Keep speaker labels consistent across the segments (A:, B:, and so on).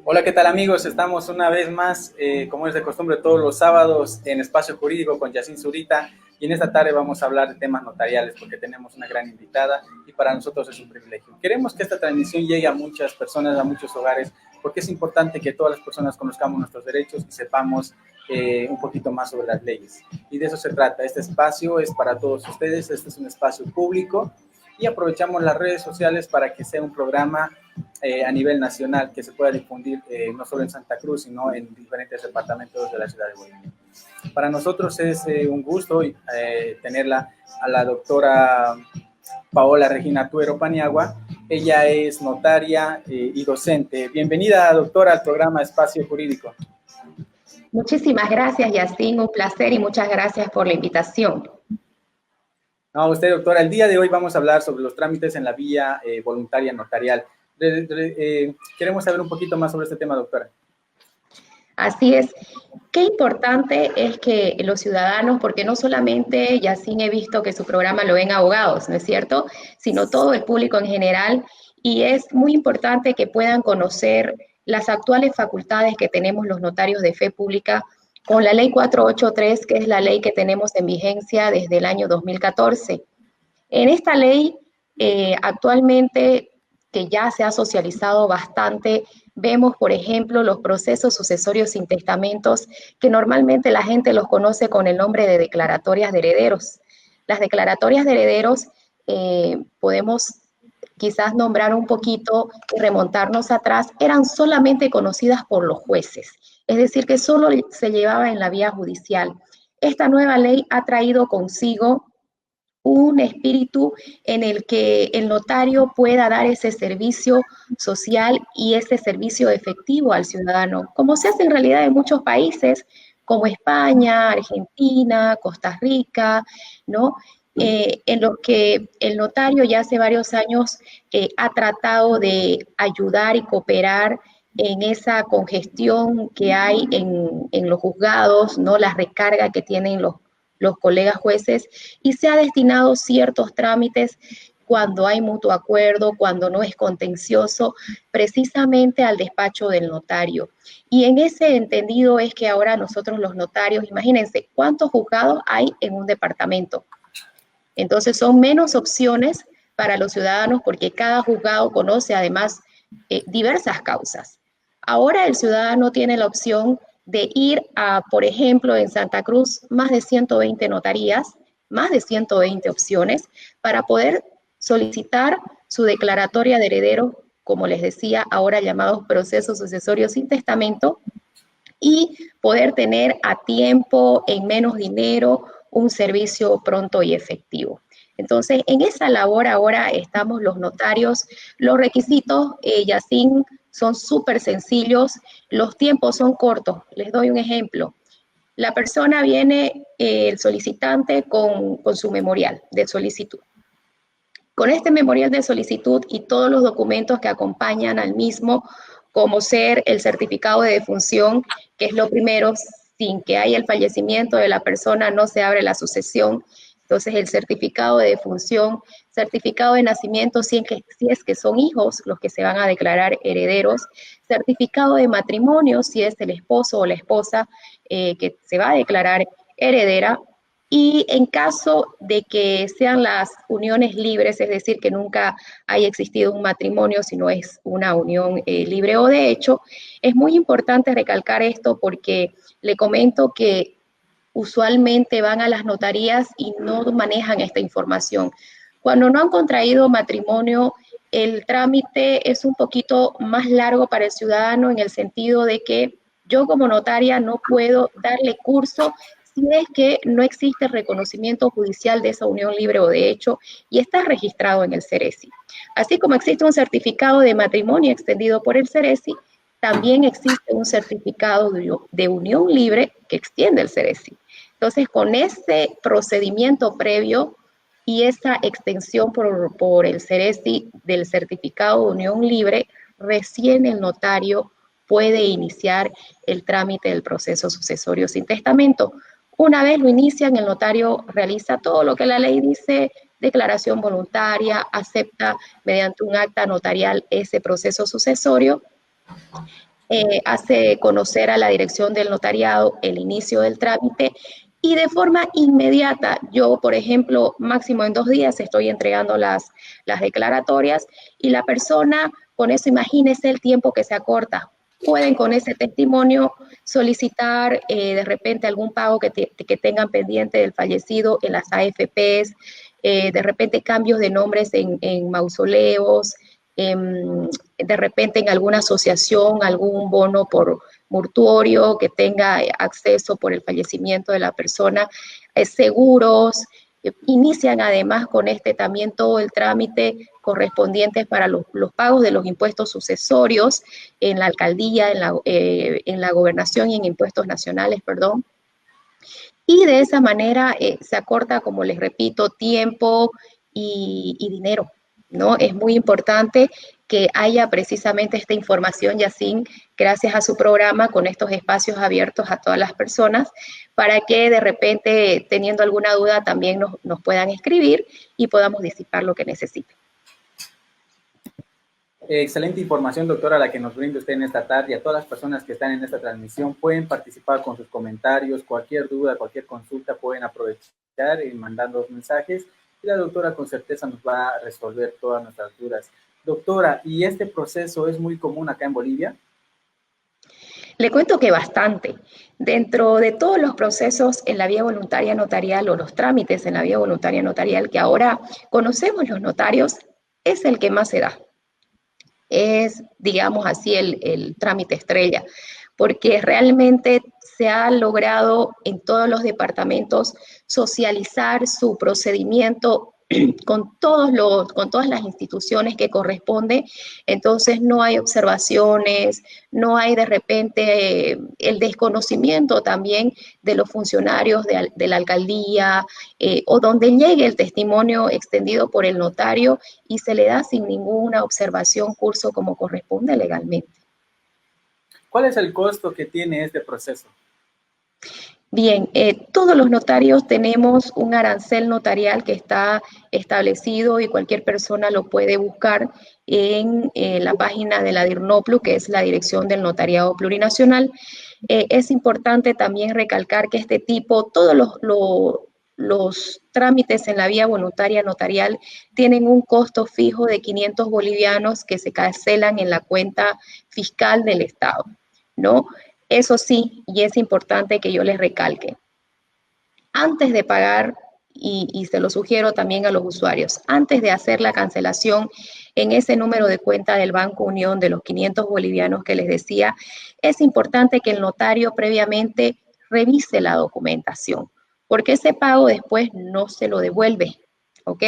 A: Hola, ¿qué tal amigos? Estamos una vez más, como es de costumbre, todos los sábados en Espacio Jurídico con Yacine Zurita, y en esta tarde vamos a hablar de temas notariales porque tenemos una gran invitada y para nosotros es un privilegio. Queremos que esta transmisión llegue a muchas personas, a muchos hogares, porque es importante que todas las personas conozcamos nuestros derechos y sepamos un poquito más sobre las leyes. Y de eso se trata. Este espacio es para todos ustedes, este es un espacio público y aprovechamos las redes sociales para que sea un programa a nivel nacional que se pueda difundir no solo en Santa Cruz, sino en diferentes departamentos de la ciudad de Bolivia. Para nosotros es un gusto tenerla a la doctora Paola Regina Tuero Paniagua. Ella es notaria y docente. Bienvenida, doctora, al programa Espacio Jurídico.
B: Muchísimas gracias, Yacine, un placer y muchas gracias por la invitación.
A: No, usted, doctora, el día de hoy vamos a hablar sobre los trámites en la vía voluntaria notarial. Queremos saber un poquito más sobre este tema, doctora.
B: Así es. Qué importante es que los ciudadanos, porque no solamente Yacine he visto que su programa lo ven abogados, ¿no es cierto? Sino todo el público en general, y es muy importante que puedan conocer las actuales facultades que tenemos los notarios de fe pública con la ley 483, que es la ley que tenemos en vigencia desde el año 2014. En esta ley, actualmente, que ya se ha socializado bastante, vemos, por ejemplo, los procesos sucesorios sin testamentos, que normalmente la gente los conoce con el nombre de declaratorias de herederos. Las declaratorias de herederos podemos quizás nombrar un poquito y remontarnos atrás, eran solamente conocidas por los jueces, es decir, que solo se llevaba en la vía judicial. Esta nueva ley ha traído consigo un espíritu en el que el notario pueda dar ese servicio social y ese servicio efectivo al ciudadano, como se hace en realidad en muchos países, como España, Argentina, Costa Rica, ¿no? En los que el notario ya hace varios años ha tratado de ayudar y cooperar en esa congestión que hay en los juzgados, ¿no? La recarga que tienen los colegas jueces, y se ha destinado ciertos trámites cuando hay mutuo acuerdo, cuando no es contencioso, precisamente al despacho del notario. Y en ese entendido es que ahora nosotros los notarios, imagínense cuántos juzgados hay en un departamento. Entonces son menos opciones para los ciudadanos porque cada juzgado conoce además diversas causas. Ahora el ciudadano tiene la opción de ir a, por ejemplo, en Santa Cruz, más de 120 notarías, más de 120 opciones para poder solicitar su declaratoria de heredero, como les decía, ahora llamados procesos sucesorios sin testamento, y poder tener a tiempo, en menos dinero, un servicio pronto y efectivo. Entonces, en esa labor ahora estamos los notarios. Los requisitos, Yacine, son súper sencillos, los tiempos son cortos. Les doy un ejemplo. La persona viene, el solicitante, con su memorial de solicitud. Con este memorial de solicitud y todos los documentos que acompañan al mismo, como ser el certificado de defunción, que es lo primero, sin que haya el fallecimiento de la persona no se abre la sucesión. Entonces, el certificado de defunción, certificado de nacimiento, si es que son hijos los que se van a declarar herederos, certificado de matrimonio, si es el esposo o la esposa que se va a declarar heredera, y en caso de que sean las uniones libres, es decir, que nunca haya existido un matrimonio, sino es una unión libre o de hecho, es muy importante recalcar esto porque le comento que usualmente van a las notarías y no manejan esta información. Cuando no han contraído matrimonio, el trámite es un poquito más largo para el ciudadano en el sentido de que yo como notaria no puedo darle curso si es que no existe reconocimiento judicial de esa unión libre o de hecho y está registrado en el CERESI. Así como existe un certificado de matrimonio extendido por el CERESI, también existe un certificado de unión libre que extiende el CERESI. Entonces, con ese procedimiento previo y esa extensión por el CERESI del certificado de unión libre, recién el notario puede iniciar el trámite del proceso sucesorio sin testamento. Una vez lo inician, el notario realiza todo lo que la ley dice, declaración voluntaria, acepta mediante un acta notarial ese proceso sucesorio hace conocer a la dirección del notariado el inicio del trámite y de forma inmediata, yo, por ejemplo, máximo en 2 días estoy entregando las declaratorias y la persona, con eso imagínese el tiempo que se acorta. Pueden con ese testimonio solicitar de repente algún pago que tengan pendiente del fallecido en las AFPs, de repente cambios de nombres en mausoleos, de repente en alguna asociación, algún bono por mortuorio que tenga acceso por el fallecimiento de la persona, seguros, inician además con este también todo el trámite correspondientes para los pagos de los impuestos sucesorios en la alcaldía, en la gobernación y en impuestos nacionales, perdón. Y de esa manera se acorta, como les repito, tiempo y dinero, ¿no? Es muy importante que haya precisamente esta información, Yacine, gracias a su programa, con estos espacios abiertos a todas las personas, para que de repente, teniendo alguna duda, también nos puedan escribir y podamos disipar lo que necesiten.
A: Excelente información, doctora, la que nos brinda usted en esta tarde. A todas las personas que están en esta transmisión pueden participar con sus comentarios, cualquier duda, cualquier consulta, pueden aprovechar y mandando los mensajes. Y la doctora con certeza nos va a resolver todas nuestras dudas. Doctora, ¿y este proceso es muy común acá en Bolivia?
B: Le cuento que bastante. Dentro de todos los procesos en la vía voluntaria notarial o los trámites en la vía voluntaria notarial que ahora conocemos los notarios, es el que más se da. Es, digamos así, el trámite estrella, porque realmente se ha logrado en todos los departamentos socializar su procedimiento con todas las instituciones que corresponde, entonces no hay observaciones, no hay de repente el desconocimiento también de los funcionarios de la alcaldía o donde llegue el testimonio extendido por el notario y se le da sin ninguna observación curso como corresponde legalmente.
A: ¿Cuál es el costo que tiene este proceso?
B: Bien, todos los notarios tenemos un arancel notarial que está establecido y cualquier persona lo puede buscar en la página de la DIRNOPLU, que es la Dirección del Notariado Plurinacional. Es importante también recalcar que todos los trámites en la vía voluntaria notarial tienen un costo fijo de 500 bolivianos que se cancelan en la cuenta fiscal del Estado, ¿no? Eso sí, y es importante que yo les recalque, antes de pagar, y se lo sugiero también a los usuarios, antes de hacer la cancelación en ese número de cuenta del Banco Unión de los 500 bolivianos que les decía, es importante que el notario previamente revise la documentación, porque ese pago después no se lo devuelve, ¿ok?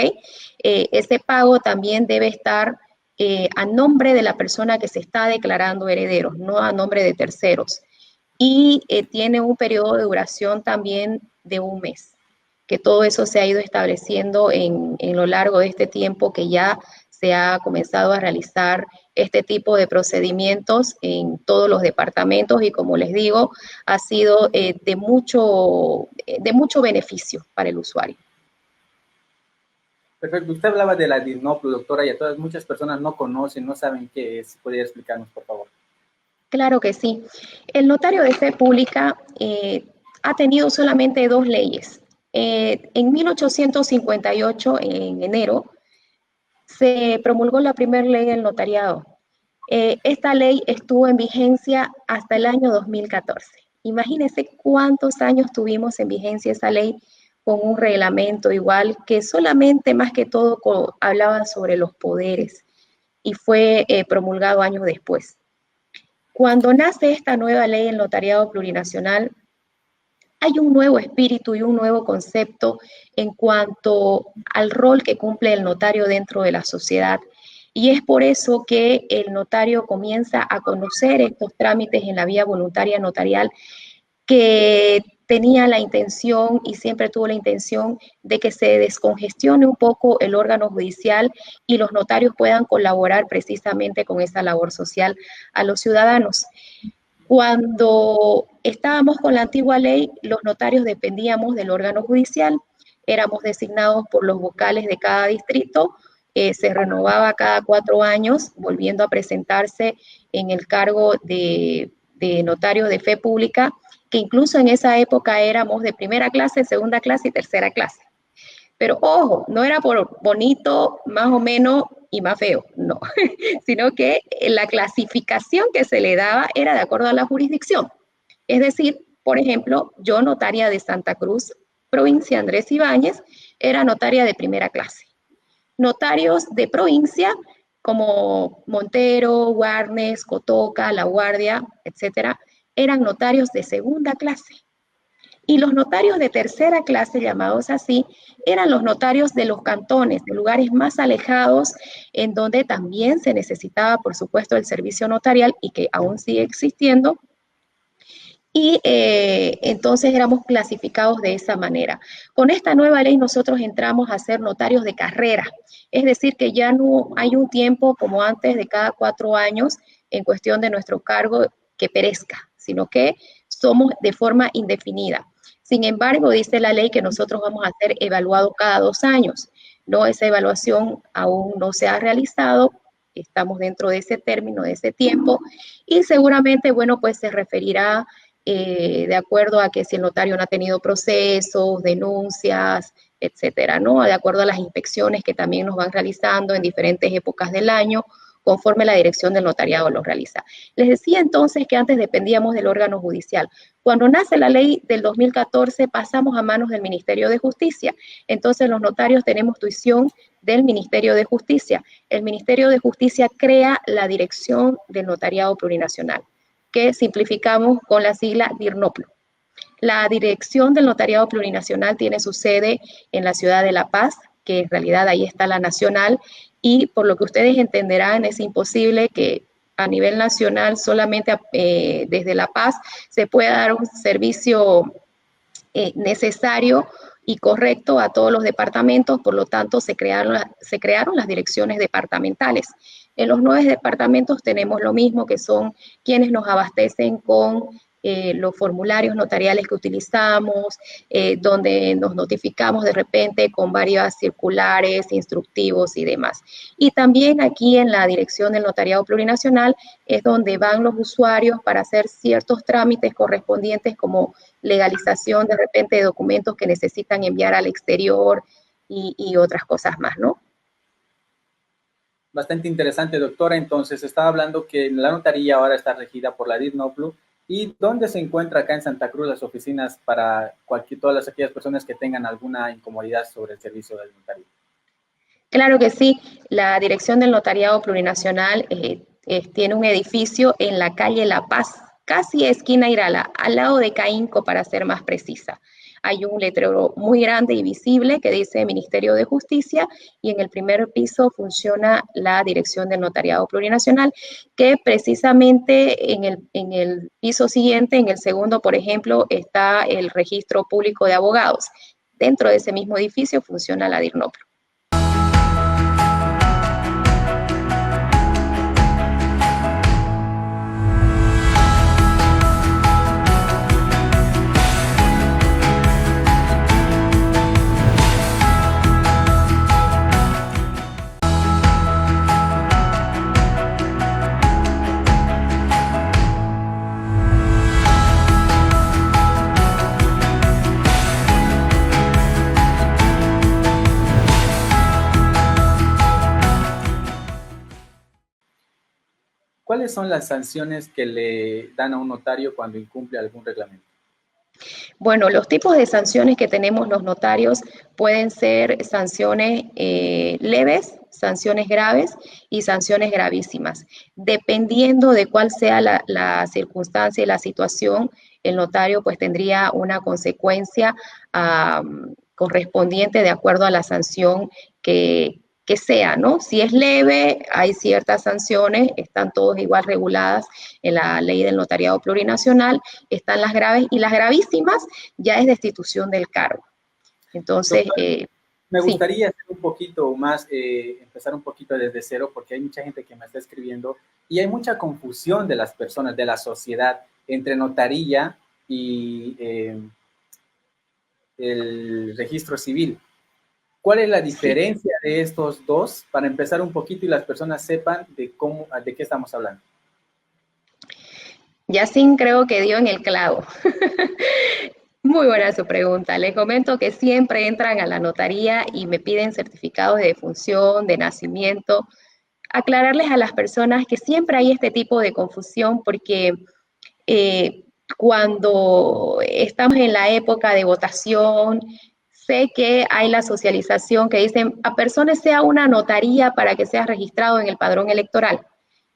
B: Ese pago también debe estar a nombre de la persona que se está declarando herederos, no a nombre de terceros. Y tiene un periodo de duración también de un mes, que todo eso se ha ido estableciendo en lo largo de este tiempo que ya se ha comenzado a realizar este tipo de procedimientos en todos los departamentos y como les digo, ha sido de mucho beneficio para el usuario.
A: Perfecto. Usted hablaba de la DIRNOPLU, doctora, y a todas muchas personas no conocen, no saben qué es. ¿Podría explicarnos, por favor?
B: Claro que sí. El notario de fe pública ha tenido solamente 2 leyes. En 1858, en enero, se promulgó la primera ley del notariado. Esta ley estuvo en vigencia hasta el año 2014. Imagínense cuántos años tuvimos en vigencia esa ley con un reglamento igual que solamente más que todo hablaba sobre los poderes y fue promulgado años después. Cuando nace esta nueva ley del notariado plurinacional, hay un nuevo espíritu y un nuevo concepto en cuanto al rol que cumple el notario dentro de la sociedad. Y es por eso que el notario comienza a conocer estos trámites en la vía voluntaria notarial que tenía la intención y siempre tuvo la intención de que se descongestione un poco el órgano judicial y los notarios puedan colaborar precisamente con esa labor social a los ciudadanos. Cuando estábamos con la antigua ley, los notarios dependíamos del órgano judicial, éramos designados por los vocales de cada distrito se renovaba cada 4 años, volviendo a presentarse en el cargo de notario de fe pública, que incluso en esa época éramos de primera clase, segunda clase y tercera clase. Pero ojo, no era por bonito, más o menos, y más feo, no, sino que la clasificación que se le daba era de acuerdo a la jurisdicción. Es decir, por ejemplo, yo, notaria de Santa Cruz, provincia Andrés Ibáñez, era notaria de primera clase. Notarios de provincia como Montero, Guarnes, Cotoca, La Guardia, etcétera, eran notarios de segunda clase. Y los notarios de tercera clase, llamados así, eran los notarios de los cantones, de lugares más alejados, en donde también se necesitaba, por supuesto, el servicio notarial y que aún sigue existiendo. Y entonces éramos clasificados de esa manera. Con esta nueva ley nosotros entramos a ser notarios de carrera, es decir, que ya no hay un tiempo como antes de cada 4 años en cuestión de nuestro cargo que perezca, sino que somos de forma indefinida. Sin embargo, dice la ley que nosotros vamos a ser evaluados cada 2 años. No, esa evaluación aún no se ha realizado, estamos dentro de ese término, de ese tiempo, y seguramente, bueno, pues se referirá de acuerdo a que si el notario no ha tenido procesos, denuncias, etcétera, ¿no? De acuerdo a las inspecciones que también nos van realizando en diferentes épocas del año, conforme la dirección del notariado lo realiza. Les decía entonces que antes dependíamos del órgano judicial. Cuando nace la ley del 2014, pasamos a manos del Ministerio de Justicia. Entonces los notarios tenemos tuición del Ministerio de Justicia. El Ministerio de Justicia crea la dirección del notariado plurinacional, que simplificamos con la sigla DIRNOPLO. La dirección del notariado plurinacional tiene su sede en la ciudad de La Paz, que en realidad ahí está la nacional, y por lo que ustedes entenderán es imposible que a nivel nacional solamente desde La Paz se pueda dar un servicio necesario y correcto a todos los departamentos, por lo tanto se crearon las direcciones departamentales. En los 9 departamentos tenemos lo mismo, que son quienes nos abastecen con los formularios notariales que utilizamos, donde nos notificamos de repente con varias circulares, instructivos y demás. Y también aquí en la dirección del notariado plurinacional es donde van los usuarios para hacer ciertos trámites correspondientes como legalización de repente de documentos que necesitan enviar al exterior y otras cosas más, ¿no?
A: Bastante interesante, doctora. Entonces, estaba hablando que la notaría ahora está regida por la DIRNOPLU. ¿Y dónde se encuentra acá en Santa Cruz las oficinas para todas aquellas personas que tengan alguna incomodidad sobre el servicio del notario?
B: Claro que sí. La dirección del notariado plurinacional tiene un edificio en la calle La Paz, casi esquina Irala, al lado de Caínco, para ser más precisa. Hay un letrero muy grande y visible que dice Ministerio de Justicia, y en el primer piso funciona la dirección del notariado plurinacional, que precisamente en el piso siguiente, en el segundo, por ejemplo, está el registro público de abogados. Dentro de ese mismo edificio funciona la DIRNOPLU.
A: ¿Cuáles son las sanciones que le dan a un notario cuando incumple algún reglamento?
B: Bueno, los tipos de sanciones que tenemos los notarios pueden ser sanciones leves, sanciones graves y sanciones gravísimas. Dependiendo de cuál sea la circunstancia y la situación, el notario pues tendría una consecuencia correspondiente de acuerdo a la sanción que sea, ¿no? Si es leve, hay ciertas sanciones, están todas igual reguladas en la ley del notariado plurinacional, están las graves y las gravísimas ya es destitución del cargo. Entonces,
A: doctor, me gustaría hacer un poquito más, empezar un poquito desde cero, porque hay mucha gente que me está escribiendo y hay mucha confusión de las personas, de la sociedad, entre notaría y el registro civil. ¿Cuál es la
B: Sí.
A: diferencia de estos dos para empezar un poquito y las personas sepan de qué estamos hablando?
B: Yacine creo que dio en el clavo. Muy buena su pregunta. Les comento que siempre entran a la notaría y me piden certificados de defunción, de nacimiento. Aclararles a las personas que siempre hay este tipo de confusión porque eh, cuando estamos en la época de votación, sé que hay la socialización que dicen, a personas sea una notaría para que sea registrado en el padrón electoral,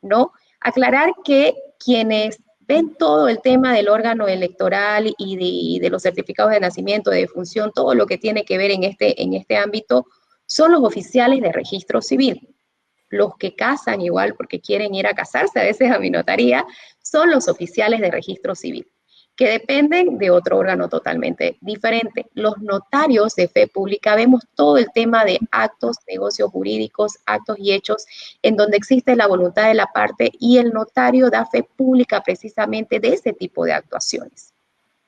B: ¿no? Aclarar que quienes ven todo el tema del órgano electoral y de los certificados de nacimiento, de defunción, todo lo que tiene que ver en este ámbito, son los oficiales de registro civil. Los que casan igual porque quieren ir a casarse a veces a mi notaría, son los oficiales de registro civil, que dependen de otro órgano totalmente diferente. Los notarios de fe pública vemos todo el tema de actos, negocios jurídicos, actos y hechos en donde existe la voluntad de la parte y el notario da fe pública precisamente de ese tipo de actuaciones.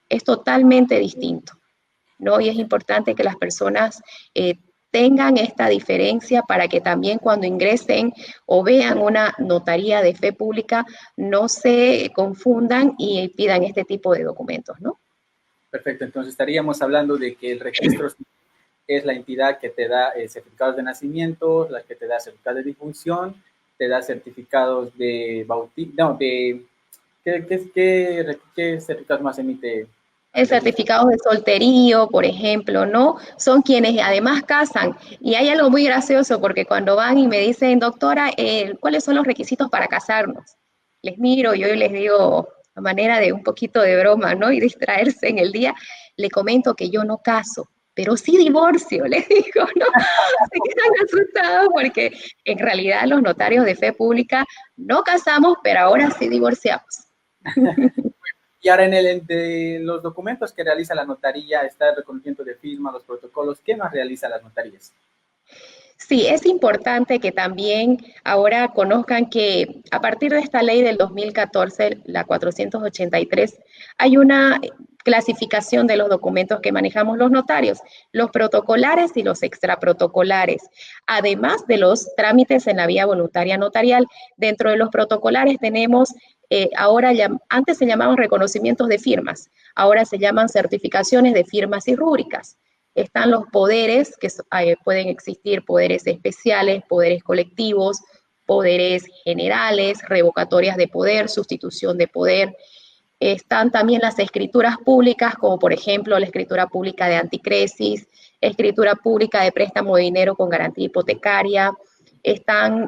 B: Es totalmente distinto, ¿no? Y es importante que las personas tengan esta diferencia para que también cuando ingresen o vean una notaría de fe pública no se confundan y pidan este tipo de documentos, ¿no?
A: Perfecto, entonces estaríamos hablando de que el registro es la entidad que te da certificados de nacimiento, la que te da certificados de difunción, te da certificados de bautismo, no, ¿qué certificados más emite
B: El
A: el registro?
B: certificados de solterío, por ejemplo, ¿no? Son quienes además casan. Y hay algo muy gracioso porque cuando van y me dicen, doctora, ¿cuáles son los requisitos para casarnos? Les miro, yo les digo, a manera de un poquito de broma, ¿no? Y distraerse en el día, le comento que yo no caso, pero sí divorcio, les digo, ¿no? Se quedan asustados porque en realidad los notarios de fe pública no casamos, pero ahora sí divorciamos.
A: Y ahora de los documentos que realiza la notaría está el reconocimiento de firma, los protocolos. ¿Qué más realiza las notarías?
B: Sí, es importante que también ahora conozcan que a partir de esta ley del 2014, la 483, hay una clasificación de los documentos que manejamos los notarios, los protocolares y los extraprotocolares, además de los trámites en la vía voluntaria notarial. Dentro de los protocolares tenemos ahora, antes se llamaban reconocimientos de firmas, ahora se llaman certificaciones de firmas y rúbricas. Están los poderes, que pueden existir poderes especiales, poderes colectivos, poderes generales, revocatorias de poder, sustitución de poder. Están también las escrituras públicas, como por ejemplo la escritura pública de anticresis, escritura pública de préstamo de dinero con garantía hipotecaria. Están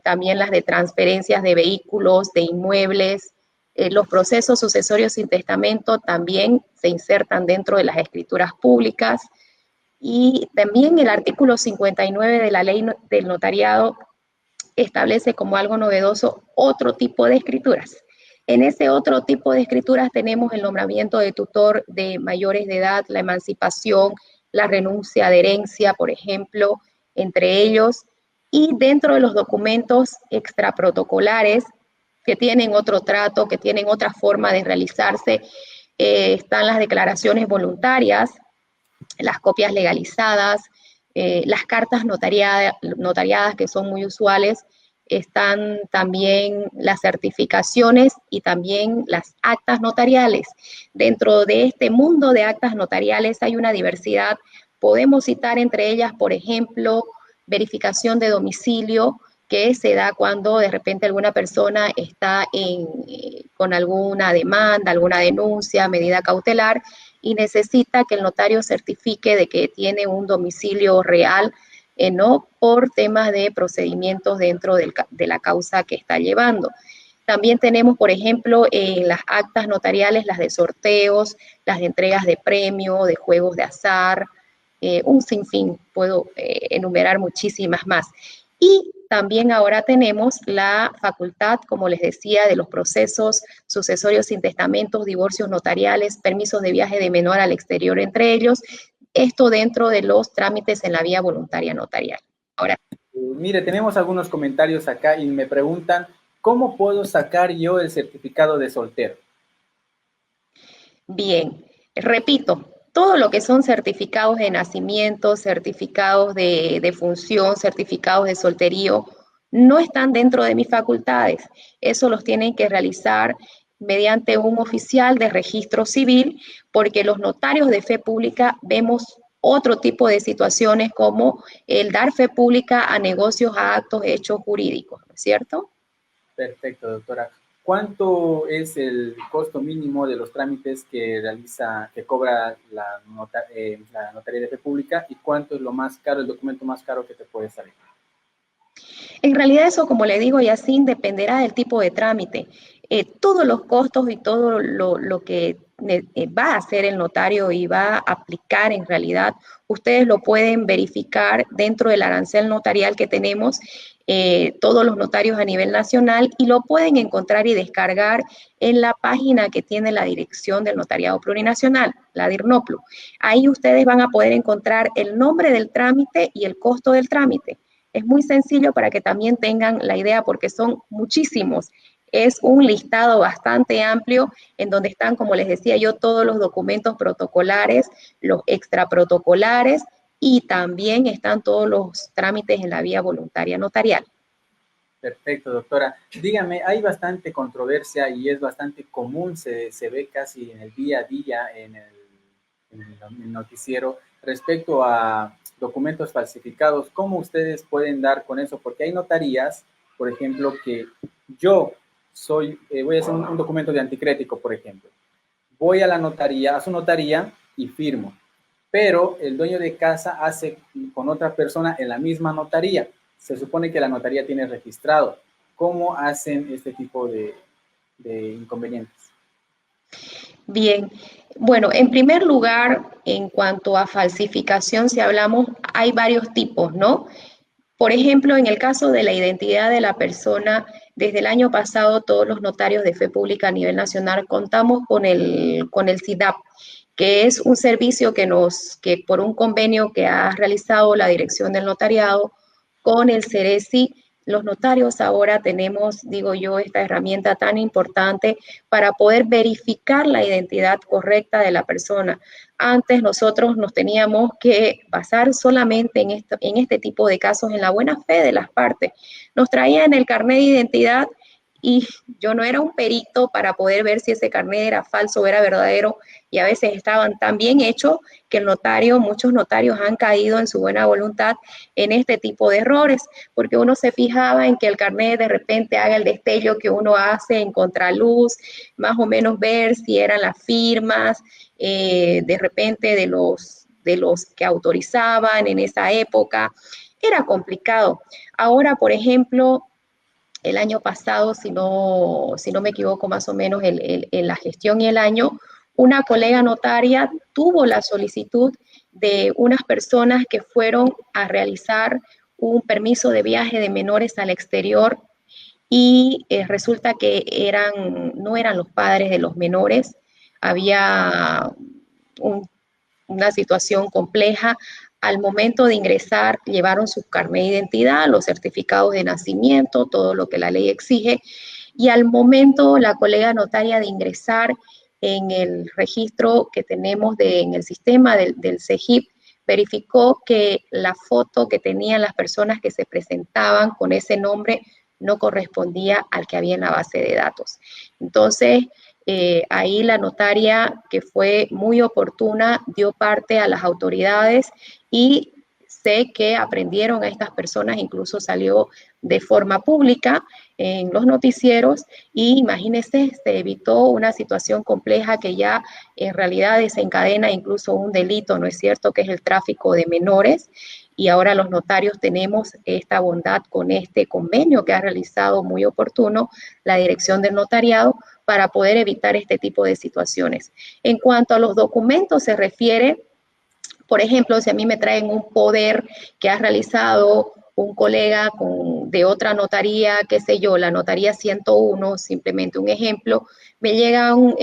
B: también las de transferencias de vehículos, de inmuebles. Los procesos sucesorios sin testamento también se insertan dentro de las escrituras públicas. Y también el artículo 59 de la ley del notariado establece como algo novedoso otro tipo de escrituras. En ese otro tipo de escrituras tenemos el nombramiento de tutor de mayores de edad, la emancipación, la renuncia de herencia, por ejemplo, entre ellos. Y dentro de los documentos extraprotocolares que tienen otro trato, que tienen otra forma de realizarse, están las declaraciones voluntarias, las copias legalizadas, las cartas notariadas que son muy usuales, están también las certificaciones y también las actas notariales. Dentro de este mundo de actas notariales hay una diversidad. Podemos citar entre ellas, por ejemplo, verificación de domicilio, que se da cuando de repente alguna persona está con alguna demanda, alguna denuncia, medida cautelar, y necesita que el notario certifique de que tiene un domicilio real, no por temas de procedimientos dentro de la causa que está llevando. También tenemos, por ejemplo, las actas notariales, las de sorteos, las de entregas de premio, de juegos de azar, un sinfín, puedo enumerar muchísimas más. Y también ahora tenemos la facultad, como les decía, de los procesos sucesorios sin testamentos, divorcios notariales, permisos de viaje de menor al exterior, entre ellos, esto dentro de los trámites en la vía voluntaria notarial. Ahora,
A: Mire, tenemos algunos comentarios acá y me preguntan, ¿cómo puedo sacar yo el certificado de soltero?
B: bien, repito, todo lo que son certificados de nacimiento, certificados de función, certificados de solterío, no están dentro de mis facultades. Eso los tienen que realizar mediante un oficial de registro civil, porque los notarios de fe pública vemos otro tipo de situaciones como el dar fe pública a negocios, a actos, hechos jurídicos, ¿no es cierto?
A: Perfecto, doctora. ¿Cuánto es el costo mínimo de los trámites que que cobra la Notaría de Fe Pública y cuánto es lo más caro, el documento más caro que te puede salir?
B: En realidad eso, como le digo, Yacine, dependerá del tipo de trámite. Todos los costos y todo lo que va a hacer el notario y va a aplicar en realidad, ustedes lo pueden verificar dentro del arancel notarial que tenemos, todos los notarios a nivel nacional, y lo pueden encontrar y descargar en la página que tiene la Dirección del Notariado Plurinacional, la DIRNOPLU. Ahí ustedes van a poder encontrar el nombre del trámite y el costo del trámite. Es muy sencillo para que también tengan la idea porque son muchísimos. Es un listado bastante amplio en donde están, como les decía yo, todos los documentos protocolares, los extraprotocolares y también están todos los trámites en la vía voluntaria notarial.
A: Perfecto, doctora. Dígame, hay bastante controversia y es bastante común, se ve casi en el día a día en el noticiero respecto a documentos falsificados. ¿Cómo ustedes pueden dar con eso? Porque hay notarías, por ejemplo, que yo voy a hacer un documento de anticrético, por ejemplo. Voy a la notaría, a su notaría y firmo, pero el dueño de casa hace con otra persona en la misma notaría. Se supone que la notaría tiene registrado. ¿Cómo hacen este tipo de inconvenientes?
B: Bien, bueno, en primer lugar, en cuanto a falsificación, si hablamos, hay varios tipos, ¿no? Por ejemplo, en el caso de la identidad de la persona, desde el año pasado todos los notarios de fe pública a nivel nacional contamos con el SIDAP, que es un servicio que por un convenio que ha realizado la Dirección del Notariado con el CERESI, los notarios ahora tenemos, digo yo, esta herramienta tan importante para poder verificar la identidad correcta de la persona. Antes nosotros nos teníamos que basar solamente en este tipo de casos, en la buena fe de las partes. Nos traían el carnet de identidad y yo no era un perito para poder ver si ese carnet era falso o era verdadero, y a veces estaban tan bien hechos que el notario, muchos notarios han caído en su buena voluntad en este tipo de errores, porque uno se fijaba en que el carnet de repente haga el destello que uno hace en contraluz, más o menos ver si eran las firmas, de repente de los que autorizaban en esa época. Era complicado. Ahora, por ejemplo, el año pasado, si no me equivoco, más o menos en la gestión y el año, una colega notaria tuvo la solicitud de unas personas que fueron a realizar un permiso de viaje de menores al exterior y resulta que no eran los padres de los menores, había un, una situación compleja. Al momento de ingresar, llevaron su carnet de identidad, los certificados de nacimiento, todo lo que la ley exige, y al momento la colega notaria de ingresar en el registro que tenemos en el sistema del CEGIP, verificó que la foto que tenían las personas que se presentaban con ese nombre no correspondía al que había en la base de datos. Entonces, ahí la notaria, que fue muy oportuna, dio parte a las autoridades y sé que aprendieron a estas personas, incluso salió de forma pública en los noticieros y imagínense, se evitó una situación compleja que ya en realidad desencadena incluso un delito, ¿no es cierto?, que es el tráfico de menores. Y ahora los notarios tenemos esta bondad con este convenio que ha realizado muy oportuno la Dirección del Notariado para poder evitar este tipo de situaciones. En cuanto a los documentos se refiere, por ejemplo, si a mí me traen un poder que ha realizado un colega de otra notaría, qué sé yo, la notaría 101, simplemente un ejemplo, me llegan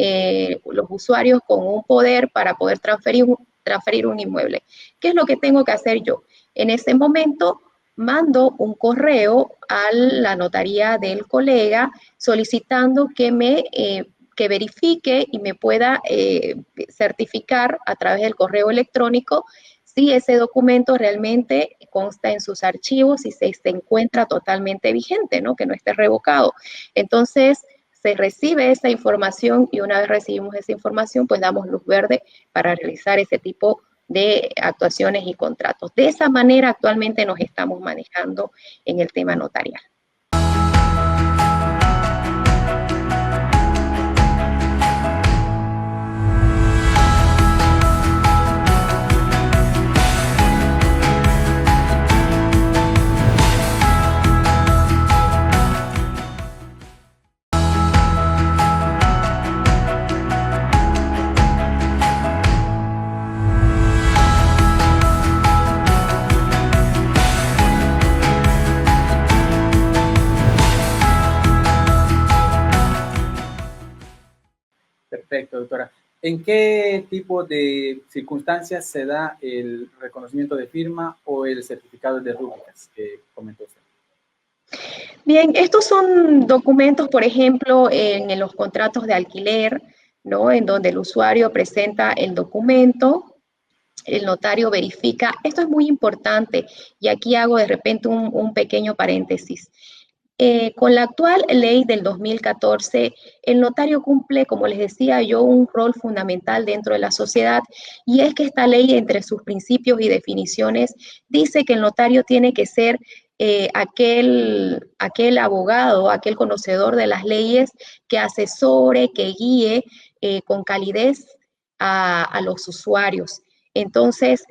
B: los usuarios con un poder para poder transferir un inmueble. ¿Qué es lo que tengo que hacer yo? En ese momento mando un correo a la notaría del colega solicitando que me que verifique y me pueda certificar a través del correo electrónico si ese documento realmente consta en sus archivos y se encuentra totalmente vigente, ¿no? Que no esté revocado. Entonces, se recibe esa información y una vez recibimos esa información, pues damos luz verde para realizar ese tipo de actuaciones y contratos. De esa manera actualmente nos estamos manejando en el tema notarial.
A: Perfecto, doctora. ¿En qué tipo de circunstancias se da el reconocimiento de firma o el certificado de rúbricas que comentó usted?
B: Bien, estos son documentos, por ejemplo, en los contratos de alquiler, ¿no? En donde el usuario presenta el documento, el notario verifica. Esto es muy importante y aquí hago de repente un pequeño paréntesis. Con la actual ley del 2014, el notario cumple, como les decía yo, un rol fundamental dentro de la sociedad, y es que esta ley, entre sus principios y definiciones, dice que el notario tiene que ser aquel abogado, aquel conocedor de las leyes que asesore, que guíe con calidez a los usuarios. Entonces,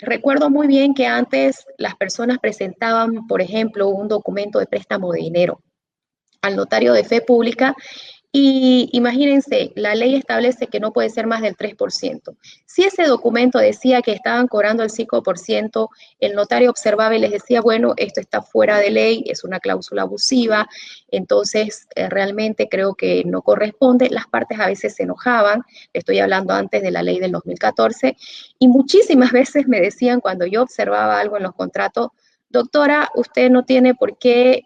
B: recuerdo muy bien que antes las personas presentaban, por ejemplo, un documento de préstamo de dinero al notario de fe pública y imagínense, la ley establece que no puede ser más del 3%. Si ese documento decía que estaban cobrando el 5%, el notario observaba y les decía, bueno, esto está fuera de ley, es una cláusula abusiva, entonces realmente creo que no corresponde. Las partes a veces se enojaban, estoy hablando antes de la ley del 2014, y muchísimas veces me decían cuando yo observaba algo en los contratos, doctora, usted no tiene por qué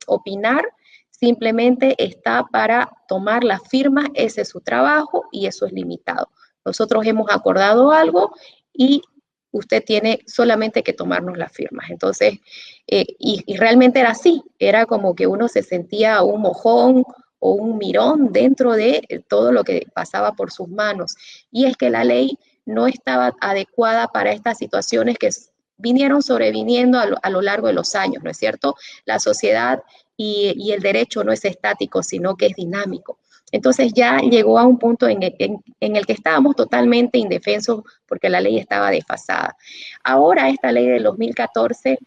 B: opinar, simplemente está para tomar las firmas, ese es su trabajo y eso es limitado. Nosotros hemos acordado algo y usted tiene solamente que tomarnos las firmas. Entonces, y realmente era así, era como que uno se sentía un mojón o un mirón dentro de todo lo que pasaba por sus manos. Y es que la ley no estaba adecuada para estas situaciones que vinieron sobreviniendo a lo largo de los años, ¿no es cierto? La sociedad y el derecho no es estático, sino que es dinámico. Entonces ya llegó a un punto en el que estábamos totalmente indefensos porque la ley estaba desfasada. Ahora esta ley del 2014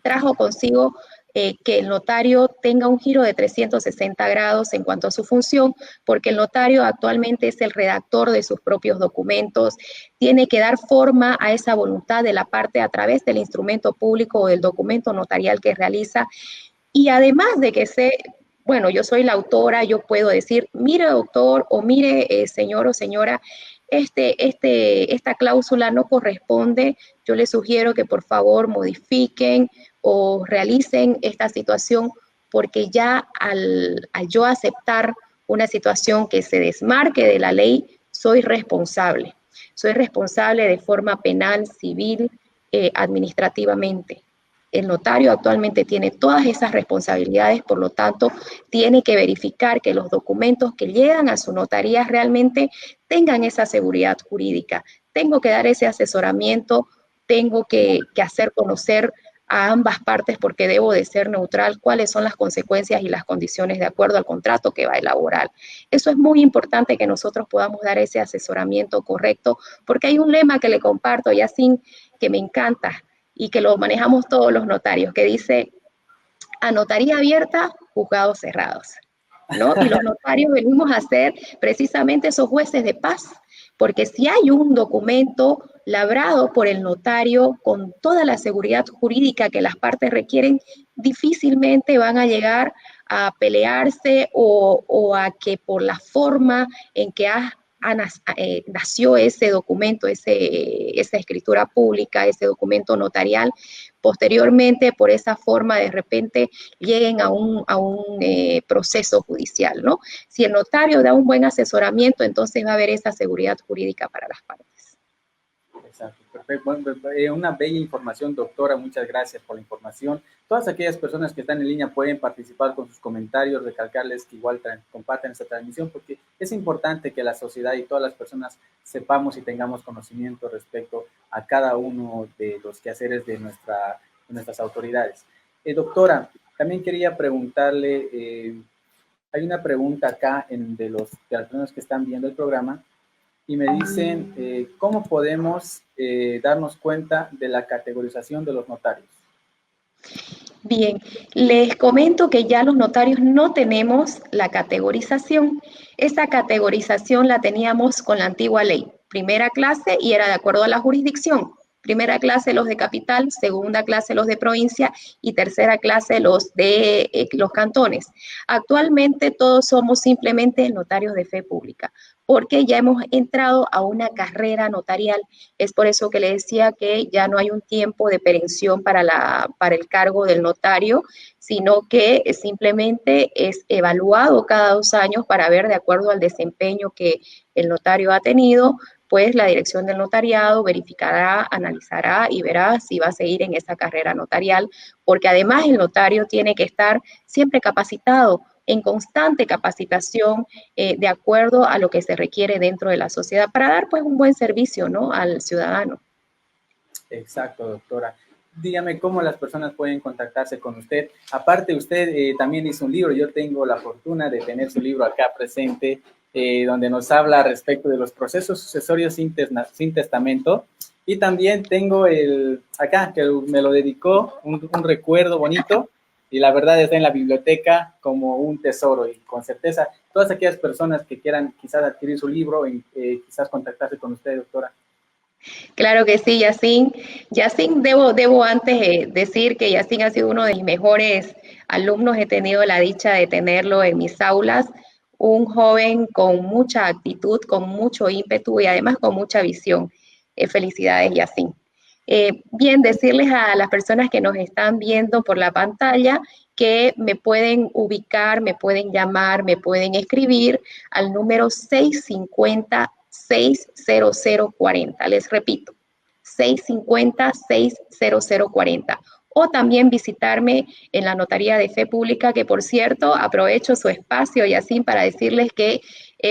B: trajo consigo que el notario tenga un giro de 360 grados en cuanto a su función, porque el notario actualmente es el redactor de sus propios documentos, tiene que dar forma a esa voluntad de la parte a través del instrumento público o del documento notarial que realiza. Y además de que bueno, yo soy la autora, yo puedo decir, mire doctor o mire señor o señora, esta cláusula no corresponde, yo les sugiero que por favor modifiquen o realicen esta situación porque ya al yo aceptar una situación que se desmarque de la ley, soy responsable de forma penal, civil, administrativamente. El notario actualmente tiene todas esas responsabilidades, por lo tanto, tiene que verificar que los documentos que llegan a su notaría realmente tengan esa seguridad jurídica. Tengo que dar ese asesoramiento, tengo que hacer conocer a ambas partes porque debo de ser neutral cuáles son las consecuencias y las condiciones de acuerdo al contrato que va a elaborar. Eso es muy importante que nosotros podamos dar ese asesoramiento correcto porque hay un lema que le comparto, Yacine, que me encanta, y que lo manejamos todos los notarios, que dice, a notaría abierta, juzgados cerrados, ¿no? Y los notarios venimos a ser precisamente esos jueces de paz, porque si hay un documento labrado por el notario con toda la seguridad jurídica que las partes requieren, difícilmente van a llegar a pelearse o a que por la forma en que has nació ese documento, esa escritura pública, ese documento notarial. Posteriormente, por esa forma, de repente lleguen a un proceso judicial, ¿no? Si el notario da un buen asesoramiento, entonces va a haber esa seguridad jurídica para las partes.
A: Exacto, perfecto. Bueno, una bella información, doctora. Muchas gracias por la información. Todas aquellas personas que están en línea pueden participar con sus comentarios, recalcarles que igual compartan esta transmisión, porque es importante que la sociedad y todas las personas sepamos y tengamos conocimiento respecto a cada uno de los quehaceres de nuestras autoridades. Doctora, también quería preguntarle, hay una pregunta acá de las personas que están viendo el programa, y me dicen, ¿cómo podemos darnos cuenta de la categorización de los notarios?
B: Bien, les comento que ya los notarios no tenemos la categorización. Esa categorización la teníamos con la antigua ley. Primera clase y era de acuerdo a la jurisdicción. Primera clase los de capital, segunda clase los de provincia y tercera clase los de los cantones. Actualmente todos somos simplemente notarios de fe pública, porque ya hemos entrado a una carrera notarial. Es por eso que le decía que ya no hay un tiempo de perención para el cargo del notario, sino que simplemente es evaluado cada 2 años para ver, de acuerdo al desempeño que el notario ha tenido, pues la dirección del notariado verificará, analizará y verá si va a seguir en esa carrera notarial, porque además el notario tiene que estar siempre capacitado, en constante capacitación, de acuerdo a lo que se requiere dentro de la sociedad para dar pues un buen servicio, ¿no?, al ciudadano.
A: Exacto, doctora. Dígame cómo las personas pueden contactarse con usted. Aparte, usted también hizo un libro. Yo tengo la fortuna de tener su libro acá presente, donde nos habla respecto de los procesos sucesorios sin testamento. Y también tengo acá, que me lo dedicó, un recuerdo bonito, y la verdad está en la biblioteca como un tesoro, y con certeza todas aquellas personas que quieran quizás adquirir su libro y quizás contactarse con usted, doctora.
B: Claro que sí, Yacine. Yacine, debo antes decir que Yacine ha sido uno de mis mejores alumnos. He tenido la dicha de tenerlo en mis aulas. Un joven con mucha actitud, con mucho ímpetu y además con mucha visión. Felicidades, Yacine. Bien, decirles a las personas que nos están viendo por la pantalla que me pueden ubicar, me pueden llamar, me pueden escribir al número 650-60040. Les repito, 650-60040. O también visitarme en la Notaría de Fe Pública, que por cierto, aprovecho su espacio, Yacine, para decirles que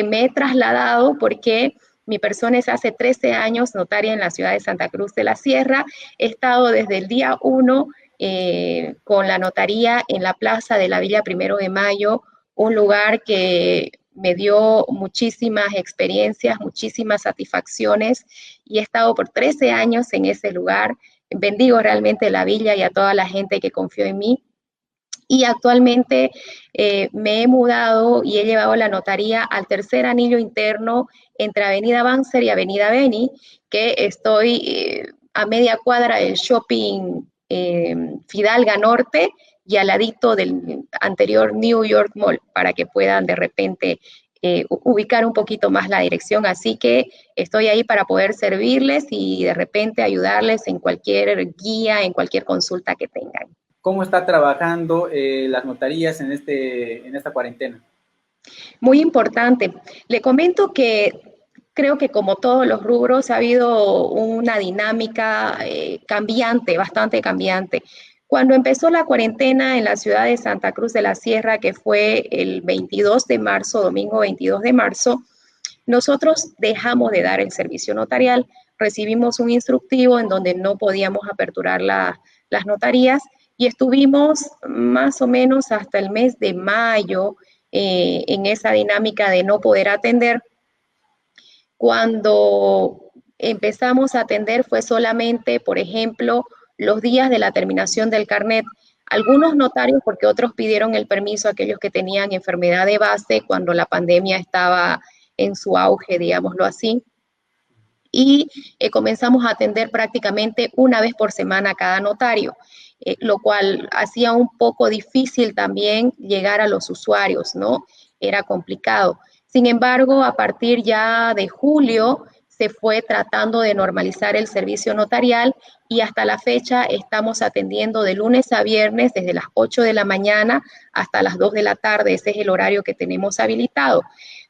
B: me he trasladado porque mi persona es hace 13 años notaria en la ciudad de Santa Cruz de la Sierra. He estado desde el día 1 con la notaría en la plaza de la Villa 1 de Mayo, un lugar que me dio muchísimas experiencias, muchísimas satisfacciones, y he estado por 13 años en ese lugar. Bendigo realmente la villa y a toda la gente que confió en mí. Y actualmente me he mudado y he llevado la notaría al tercer anillo interno entre Avenida Banzer y Avenida Beni, que estoy a media cuadra del shopping Fidalga Norte y al ladito del anterior New York Mall, para que puedan de repente ubicar un poquito más la dirección. Así que estoy ahí para poder servirles y de repente ayudarles en cualquier guía, en cualquier consulta que tengan.
A: ¿Cómo está trabajando las notarías en esta cuarentena?
B: Muy importante. Le comento que creo que como todos los rubros ha habido una dinámica cambiante, bastante cambiante. Cuando empezó la cuarentena en la ciudad de Santa Cruz de la Sierra, que fue el 22 de marzo, domingo 22 de marzo, nosotros dejamos de dar el servicio notarial. Recibimos un instructivo en donde no podíamos aperturar las notarías y estuvimos más o menos hasta el mes de mayo en esa dinámica de no poder atender. Cuando empezamos a atender fue solamente, por ejemplo, los días de la terminación del carnet. Algunos notarios, porque otros pidieron el permiso a aquellos que tenían enfermedad de base cuando la pandemia estaba en su auge, digámoslo así. Y comenzamos a atender prácticamente una vez por semana a cada notario, lo cual hacía un poco difícil también llegar a los usuarios, ¿no? Era complicado. Sin embargo, a partir ya de julio se fue tratando de normalizar el servicio notarial y hasta la fecha estamos atendiendo de lunes a viernes desde las 8 de la mañana hasta las 2 de la tarde. Ese es el horario que tenemos habilitado.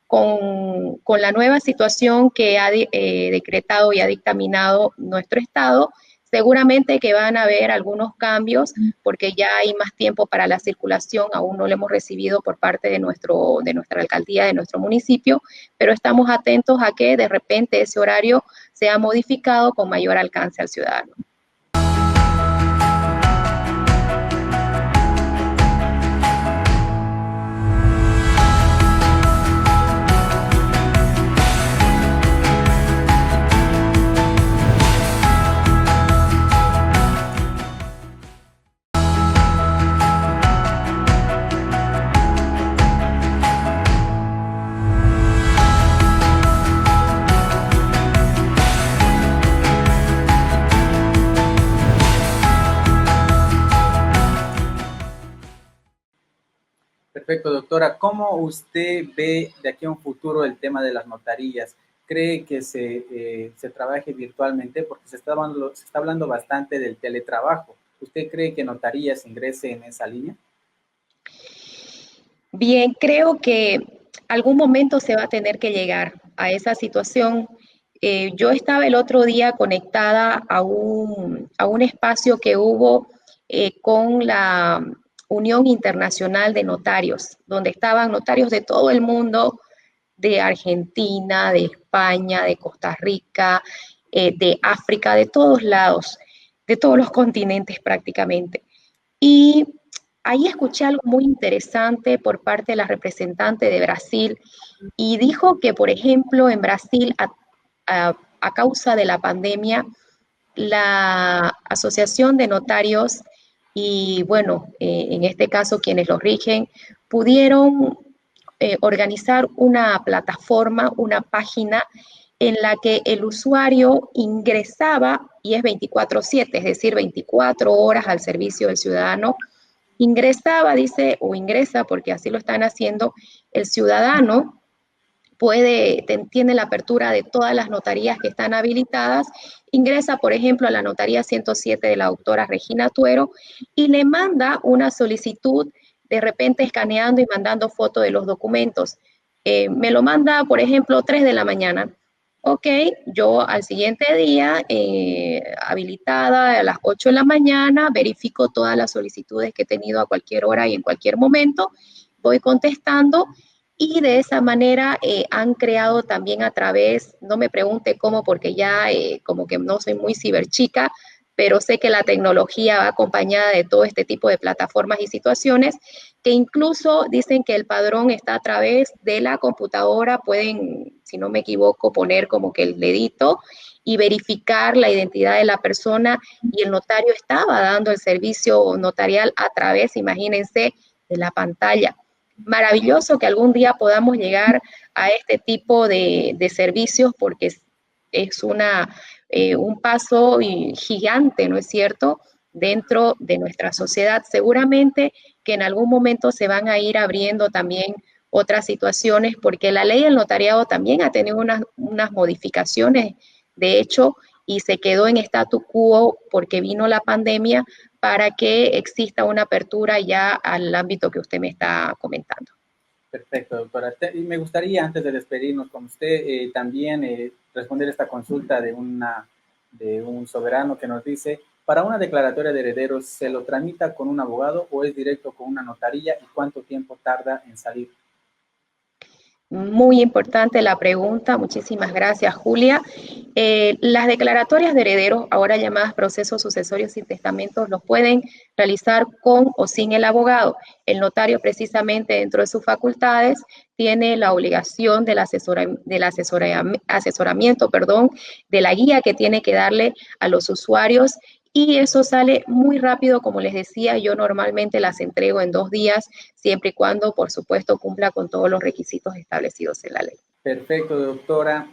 B: Con la nueva situación que ha decretado y ha dictaminado nuestro Estado, seguramente que van a haber algunos cambios porque ya hay más tiempo para la circulación, aún no lo hemos recibido por parte de nuestra alcaldía, de nuestro municipio, pero estamos atentos a que de repente ese horario sea modificado con mayor alcance al ciudadano.
A: Perfecto, doctora. ¿Cómo usted ve de aquí a un futuro el tema de las notarías? ¿Cree que se trabaje virtualmente? Porque se está hablando bastante del teletrabajo. ¿Usted cree que notarías ingrese en esa línea?
B: Bien, creo que algún momento se va a tener que llegar a esa situación. Yo estaba el otro día conectada a un espacio que hubo con la Unión Internacional de Notarios, donde estaban notarios de todo el mundo, de Argentina, de España, de Costa Rica, de África, de todos lados, de todos los continentes prácticamente. Y ahí escuché algo muy interesante por parte de la representante de Brasil y dijo que, por ejemplo, en Brasil, a causa de la pandemia, la Asociación de Notarios y, bueno, en este caso quienes los rigen, pudieron organizar una plataforma, una página en la que el usuario ingresaba, y es 24/7, es decir, 24 horas al servicio del ciudadano, ingresaba, dice, o ingresa, porque así lo están haciendo, el ciudadano tiene la apertura de todas las notarías que están habilitadas, ingresa, por ejemplo, a la notaría 107 de la doctora Regina Tuero y le manda una solicitud, de repente escaneando y mandando foto de los documentos. Me lo manda, por ejemplo, 3 de la mañana. Ok, yo al siguiente día, habilitada a las 8 de la mañana, verifico todas las solicitudes que he tenido a cualquier hora y en cualquier momento, voy contestando y de esa manera han creado también a través, no me pregunte cómo porque ya como que no soy muy ciberchica, pero sé que la tecnología va acompañada de todo este tipo de plataformas y situaciones que incluso dicen que el padrón está a través de la computadora, pueden, si no me equivoco, poner como que el dedito y verificar la identidad de la persona y el notario estaba dando el servicio notarial a través, imagínense, de la pantalla. Maravilloso que algún día podamos llegar a este tipo de servicios porque es un paso gigante, ¿no es cierto?, dentro de nuestra sociedad. Seguramente que en algún momento se van a ir abriendo también otras situaciones porque la ley del notariado también ha tenido unas modificaciones, de hecho, y se quedó en statu quo porque vino la pandemia, para que exista una apertura ya al ámbito que usted me está comentando.
A: Perfecto, doctora. Y me gustaría, antes de despedirnos con usted, también responder esta consulta de un soberano que nos dice, para una declaratoria de herederos, ¿se lo tramita con un abogado o es directo con una notaría y cuánto tiempo tarda en salir?
B: Muy importante la pregunta, muchísimas gracias, Julia. Las declaratorias de herederos, ahora llamadas procesos sucesorios y testamentos, los pueden realizar con o sin el abogado. El notario, precisamente dentro de sus facultades, tiene la obligación del asesoramiento, de la guía que tiene que darle a los usuarios. Y eso sale muy rápido, como les decía, yo normalmente las entrego en 2 días, siempre y cuando, por supuesto, cumpla con todos los requisitos establecidos en la ley.
A: Perfecto, doctora.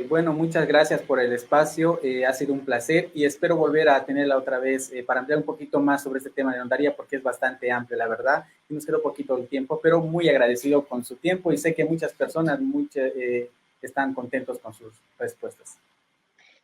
A: Bueno, muchas gracias por el espacio. Ha sido un placer y espero volver a tenerla otra vez para ampliar un poquito más sobre este tema de notaría porque es bastante amplio, la verdad. Y nos quedó poquito el tiempo, pero muy agradecido con su tiempo y sé que muchas personas están contentos con sus respuestas.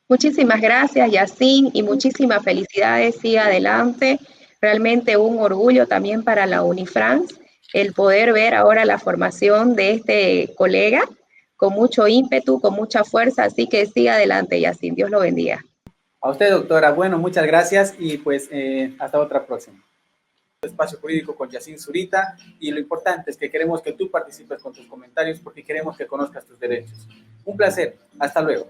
B: Muchísimas gracias, Yacine, y muchísimas felicidades. Siga adelante. Realmente un orgullo también para la Unifrance el poder ver ahora la formación de este colega con mucho ímpetu, con mucha fuerza. Así que siga adelante, Yacine. Dios lo bendiga.
A: A usted, doctora. Bueno, muchas gracias y pues hasta otra próxima. Espacio Jurídico con Yacine Zurita y lo importante es que queremos que tú participes con tus comentarios porque queremos que conozcas tus derechos. Un placer. Hasta luego.